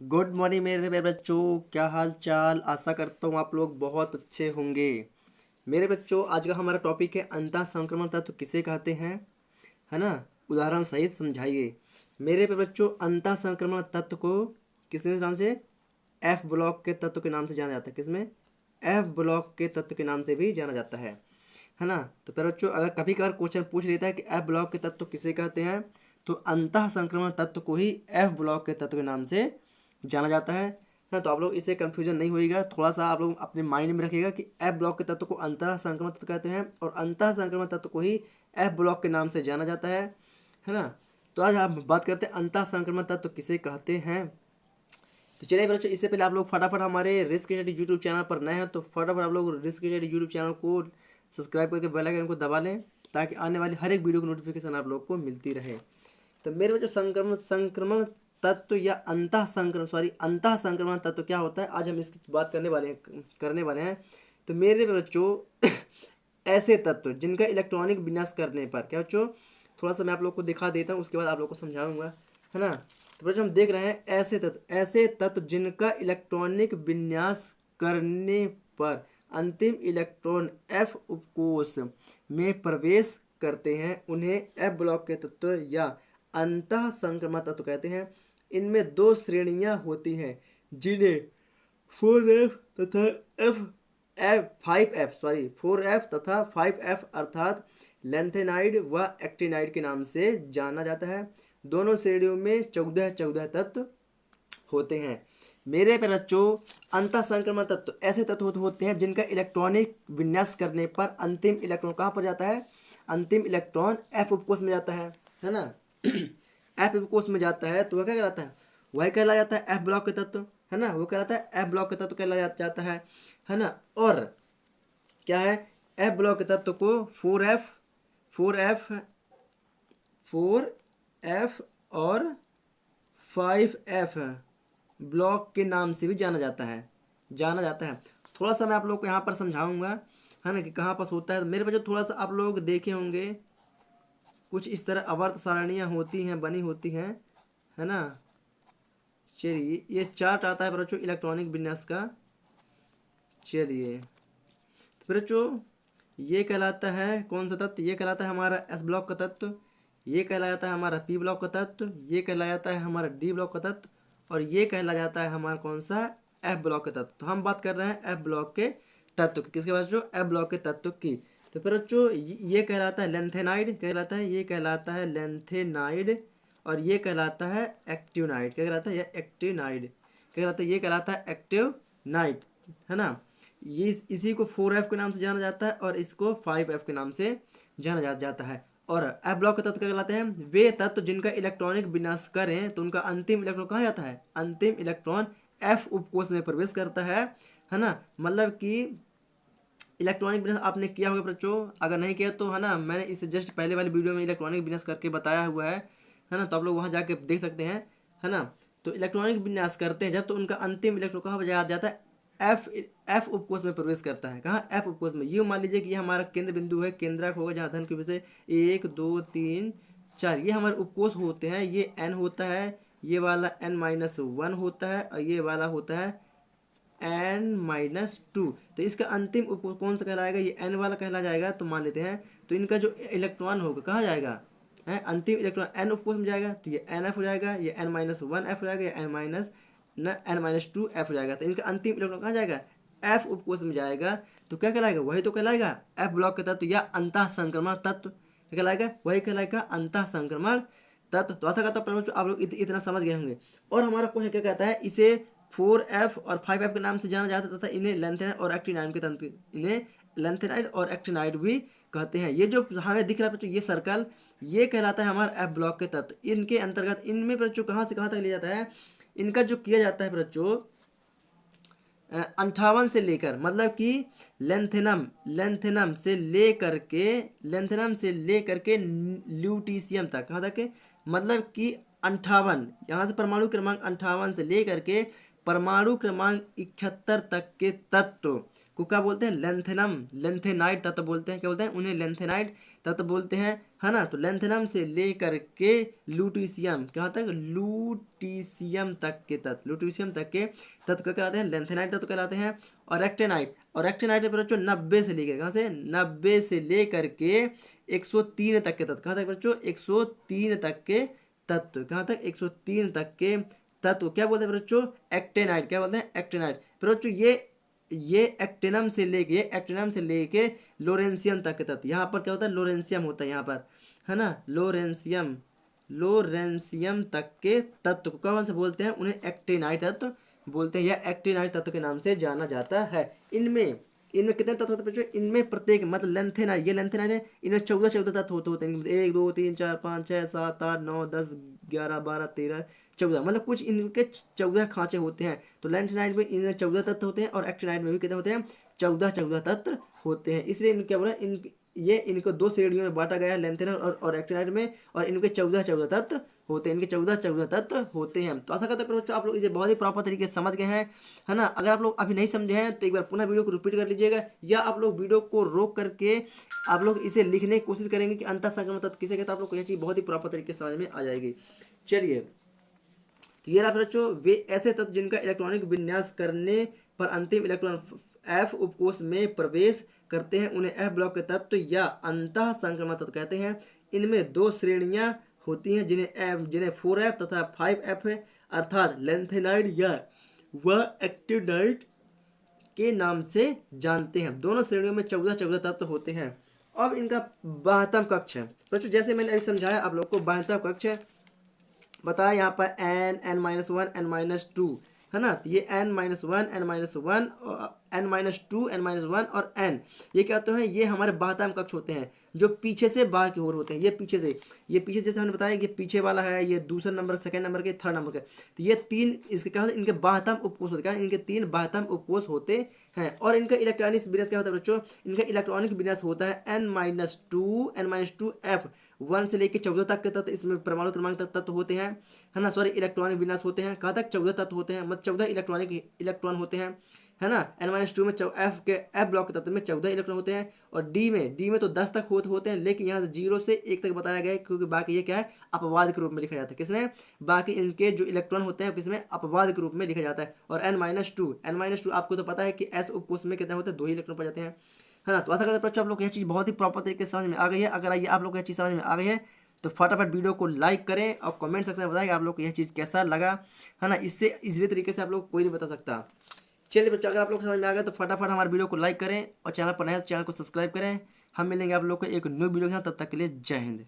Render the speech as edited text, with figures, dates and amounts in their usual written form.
Good morning मेरे मेरे बच्चों, क्या हाल चाल। आशा करता हूँ आप लोग बहुत अच्छे होंगे। मेरे बच्चों, आज का हमारा टॉपिक है अंतः संक्रमण तत्व किसे कहते हैं, है ना। उदाहरण सहित समझाइए। मेरे पे बच्चों, अंतः संक्रमण तत्व को किस नाम से, एफ ब्लॉक के तत्व के नाम से जाना जाता है। किसमें? एफ ब्लॉक के तत्व के नाम से भी जाना जाता है ना। तो प्यारे बच्चों, अगर कभी कभार क्वेश्चन पूछ लेता है कि एफ ब्लॉक के तत्व किसे कहते हैं, तो अंतः संक्रमण तत्व को ही एफ ब्लॉक के तत्व के नाम से जाना जाता है ना। तो आप लोग इससे कंफ्यूजन नहीं होएगा, थोड़ा सा आप लोग अपने माइंड में रखिएगा कि एफ ब्लॉक के तत्व को अंतः संक्रमण तत्व कहते हैं और अंतः संक्रमण तत्व को ही एफ ब्लॉक के नाम से जाना जाता है ना। तो आज आप बात करते हैं अंतः संक्रमण तत्व किसे कहते हैं। तो चलिए बच्चों, इससे पहले आप लोग फटाफट हमारे रिस्क स्टडी यूट्यूब चैनल पर नए हैं तो फटाफट आप लोग रिस्क स्टडी यूट्यूब चैनल को सब्सक्राइब करके बेल आइकन को दबा लें, ताकि आने वाली हर एक वीडियो की नोटिफिकेशन आप लोग को मिलती रहे। तो मेरे बच्चों, संक्रमण संक्रमण तत्व या अंतः संक्रमण तत्व क्या होता है, आज हम इसकी बात करने वाले हैं। तो मेरे बच्चों ऐसे तत्व जिनका इलेक्ट्रॉनिक विन्यास करने पर, क्या बच्चों, थोड़ा सा मैं आप लोग को दिखा देता हूँ, उसके बाद आप लोग को समझाऊंगा, है ना। तो बच्चों, हम देख रहे हैं ऐसे तत्व जिनका इलेक्ट्रॉनिक विन्यास करने पर अंतिम इलेक्ट्रॉन एफ उपकोष में प्रवेश करते हैं, उन्हें एफ ब्लॉक के तत्व या अंतः संक्रमण तत्व कहते हैं। इनमें दो श्रेणियां होती हैं, जिन्हें 4F तथा एफ एफ 4F तथा 5F अर्थात लेंथेनाइड व एक्टिनाइड के नाम से जाना जाता है। दोनों श्रेणियों में 14 तत्व होते हैं। मेरे पे बच्चों, अंतः संक्रमण तत्व ऐसे तत्व होते हैं जिनका इलेक्ट्रॉनिक विन्यास करने पर अंतिम इलेक्ट्रॉन कहाँ पर जाता है, अंतिम इलेक्ट्रॉन एफ उपकोष में जाता है ना। एफ उपकोष में जाता है तो वह क्या कहलाता है, वह कहलाया जाता है एफ ब्लॉक के तत्व, है ना। वो कहलाता है एफ ब्लॉक के तत्व कहलाया जाता है ना। और क्या है, एफ ब्लॉक के तत्व को 4F और 5F ब्लॉक के नाम से भी जाना जाता है। थोड़ा सा मैं आप लोग को यहाँ पर समझाऊंगा, है ना, कि कहाँ पर होता है। मेरे बच्चों, थोड़ा सा आप लोग देखे होंगे, कुछ इस तरह आवर्त सारणियाँ होती हैं, बनी होती हैं, है ना। चलिए, ये चार्ट आता है बच्चों इलेक्ट्रॉनिक विन्यास का। चलिए तो बच्चों, ये कहलाता है कौन सा तत्व, ये कहलाता है हमारा एस ब्लॉक का तत्व, ये कहलाता है हमारा पी ब्लॉक का तत्व, ये कहलाता है हमारा डी ब्लॉक का तत्व, और ये कहला जाता है हमारा कौन सा, एफ ब्लॉक का तत्व। तो हम बात कर रहे हैं एफ ब्लॉक के तत्व की। किसके बच्चों? एफ ब्लॉक के तत्व की। तो फिर बच्चों, ये कहलाता है लेंथेनाइड, कहलाता है, ये कहलाता है लेंथेनाइड, और ये कहलाता है एक्टिवनाइड। क्या कहलाता है? ये एक्टिवनाइड कहलाता है, ये कहलाता है एक्टिवनाइड, है ना। ये इसी को 4F के नाम से जाना जाता है और इसको 5F के नाम से जाता है। और एफ ब्लॉक के तत्व क्या कहलाते हैं? वे तत्व जिनका इलेक्ट्रॉनिक विन्यास करें तो उनका अंतिम इलेक्ट्रॉन कहाँ जाता है, अंतिम इलेक्ट्रॉन एफ उपकोष में प्रवेश करता है ना। मतलब कि इलेक्ट्रॉनिक विन्यास आपने किया होगा बच्चों, अगर नहीं किया तो, है ना, मैंने इसे जस्ट पहले वाली वीडियो में इलेक्ट्रॉनिक विन्यास करके बताया हुआ है ना। तो आप लोग वहाँ जाके देख सकते हैं, है ना। तो इलेक्ट्रॉनिक विन्यास करते हैं जब, तो उनका अंतिम इलेक्ट्रॉन कहाँ पर जाता है, एफ उपकोष में प्रवेश करता है। कहाँ? एफ उपकोष में। ये मान लीजिए कि ये हमारा केंद्र बिंदु है, केंद्रक होगा जहाँ धन की वजह से 1 2 3 4 ये हमारे उपकोष होते हैं। ये एन होता है, ये वाला n-1 होता है, और ये वाला होता है n-2। तो इसका अंतिम उपकोष कौन सा कहलाएगा, ये n वाला कहला जाएगा। तो मान लेते हैं, तो इनका जो इलेक्ट्रॉन होगा कहाँ जाएगा, है अंतिम इलेक्ट्रॉन एन उपकोष में जाएगा। तो ये एन एफ हो जाएगा, ये n-1 एफ हो जाएगा, ये n-2 एफ हो जाएगा। तो इनका अंतिम इलेक्ट्रॉन कहाँ जाएगा, एफ उपकोष में जाएगा। तो क्या कहलाएगा, वही तो कहलाएगा एफ ब्लॉक के तत्व या अंतः संक्रमण तत्व। क्या कहलाएगा, वही कहलाएगा अंतः संक्रमण तत्व। तो ऐसा कहता है आप लोग इतना समझ गए होंगे। और हमारा क्वेश्चन क्या कहता है, इसे 4F और 5F के नाम से जाना जाता है तथा इन्हें लेंथेनाइड और एक्टिनाइड के तंत्र, इन्हें लेंथेनाइड और एक्टिनाइड भी कहते हैं। ये जो हमें दिख रहा है बच्चों, ये सर्कल, ये कहलाता है हमारा एफ ब्लॉक के तत्व। इनके अंतर्गत, इनमें बच्चों कहाँ से कहाँ तक लिया जाता है, इनका जो किया जाता है बच्चों 58 से लेकर, मतलब कि लेंथेनम से लेकर के ल्यूटीशियम तक, कहाँ तक, मतलब कि 58, यहाँ से परमाणु क्रमांक 58 से लेकर के परमाणु क्रमांक 71 तक के तत्व को क्या बोलते हैं, लेंथेनाइड तत्व बोलते हैं। क्या बोलते हैं उन्हें, लेंथेनाइड तत्व बोलते हैं, है ना। तो लेंथेनम से लेकर के ल्यूटीशियम, कहाँ तक, ल्यूटीशियम तक के तत्व, ल्यूटीशियम तक के तत्व क्या कहलाते हैं, लैंथेनाइट तत्व कहलाते हैं। और एक्टेनाइट, और एक्टेनाइट में बच्चों 90 से लेकर, कहाँ से, 90 से लेकर के 103 तक के तत्व, कहाँ तक बच्चों, 103 तक के तत्व, कहाँ तक, 103 तक के तत्व क्या बोलते हैं बच्चों, एक्टेनाइट, क्या बोलते हैं, एक्टेनाइट। फिर बच्चों ये एक्टिनम से लेके लोरेंसियम तक के तत्व, यहाँ पर क्या होता है, लोरेंसियम होता है यहाँ पर, है ना, लोरेंसियम तक के तत्व को कौन से बोलते हैं, उन्हें एक्टिनाइट तत्व बोलते हैं, या एक्टिनाइट तत्व के नाम से जाना जाता है। इनमें कितने तत्व होते हैं बच्चों, इनमें प्रत्येक मतलब लेंथेनाइट, ये लेंथेनाइट है, इनमें 14 तत्व होते हैं, 1 2 3 4 5 6 7 8 9 10 11 12 13 14, मतलब कुछ इनके 14 खांचे होते हैं। तो लेंथेनाइट में इनमें 14 तत्व होते हैं, और एक्टिनाइट में भी कितने होते हैं, 14 तत्व होते हैं। इसलिए इन क्या बोला, इनको 2 श्रेणियों में बांटा गया है, लेंथेनाइट और एक्टिनाइट में, और इनके 14 तत्व होते हैं, इनके 14 तत्व होते हैं। तो आशा करते हैं बच्चों आप लोग इसे बहुत ही प्रॉपर तरीके से समझ गए हैं, है ना। अगर आप लोग अभी नहीं समझे हैं तो एक बार पुनः वीडियो को रिपीट कर लीजिएगा, या आप लोग वीडियो को रोक करके आप लोग इसे लिखने की कोशिश करेंगे कि अंतः संक्रमण तत्व किसे कहते हैं, आप लोग को यह चीज़ बहुत ही प्रॉपर तरीके से समझ में आ जाएगी। चलिए, तो ये रहा बच्चों वे ऐसे तत्व जिनका इलेक्ट्रॉनिक विन्यास करने पर अंतिम इलेक्ट्रॉन एफ उपकोष में प्रवेश करते हैं, उन्हें एफ ब्लॉक के तत्व या अंतः संक्रमण तत्व कहते हैं। इनमें 2 श्रेणियां होती हैं जिन्हें 4F तथा 5F है, अर्थात लेंथेनाइड या वह एक्टिनाइड के नाम से जानते हैं। दोनों श्रेणियों में 14 तत्व होते हैं। अब इनका 72वां कक्ष है बच्चों, जैसे मैंने अभी समझाया आप लोग को, 72वां कक्ष है बताया यहाँ पर n, n-1, n-2, है ना। तो ये n-1, n-1, n-2, n-1 और n, ये क्या होते हैं, ये हमारे 72वां कक्ष होते हैं, जो पीछे से बाहर की ओर होते हैं। ये पीछे जैसे हमने बताया कि पीछे वाला है, ये दूसरा नंबर, सेकंड नंबर के, थर्ड नंबर के। तो ये 3 इसके क्या होते हैं, इनके 72वां उपकोष होते हैं, इनके 3 72वां उपकोष होते हैं। और इनका इलेक्ट्रॉनिक विन्यास क्या होता है बच्चों, इनका इलेक्ट्रॉनिक विन्यास होता है n-2 1 से लेकर 14 तक के तत्व, इसमें परमाणु क्रमांक तत्व होते हैं, है ना, सॉरी इलेक्ट्रॉनिक विन्यास होते हैं, कहाँ तक, 14 तत्व होते हैं, मतलब 14 इलेक्ट्रॉन होते हैं, है ना। n-2 में एफ ब्लॉक के तत्व में 14 इलेक्ट्रॉन होते हैं, और डी में तो 10 तक होते हैं, लेकिन यहाँ से 0 से 1 तक बताया गया है, क्योंकि बाकी ये क्या है, अपवाद के रूप में लिखा जाता है। किसमें, बाकी इनके जो इलेक्ट्रॉन होते हैं किसमें, अपवाद के रूप में लिखा जाता है। और n-2 आपको तो पता है कि एस उपकोष में कितने होते हैं, 2 ही इलेक्ट्रॉन पा जाते हैं, है ना। तो आशा करते हैं बच्चों आप लोग यह चीज़ बहुत ही प्रॉपर तरीके से समझ में आ गई है। अगर आप लोग यह चीज़ समझ में आ गई है तो फटाफट वीडियो को लाइक करें, और कमेंट सेक्शन में बताएं कि आप लोग को यह चीज़ कैसा लगा, है ना। इससे इजीली तरीके से आप लोग कोई नहीं बता सकता। चलिए बच्चों, अगर आप लोग समझ में आ गया तो फटाफट हमारे वीडियो को लाइक करें, और चैनल पर नए तो चैनल को सब्सक्राइब करें। हम मिलेंगे आप लोग को एक न्यू वीडियो के साथ, तब तक के लिए जय हिंद।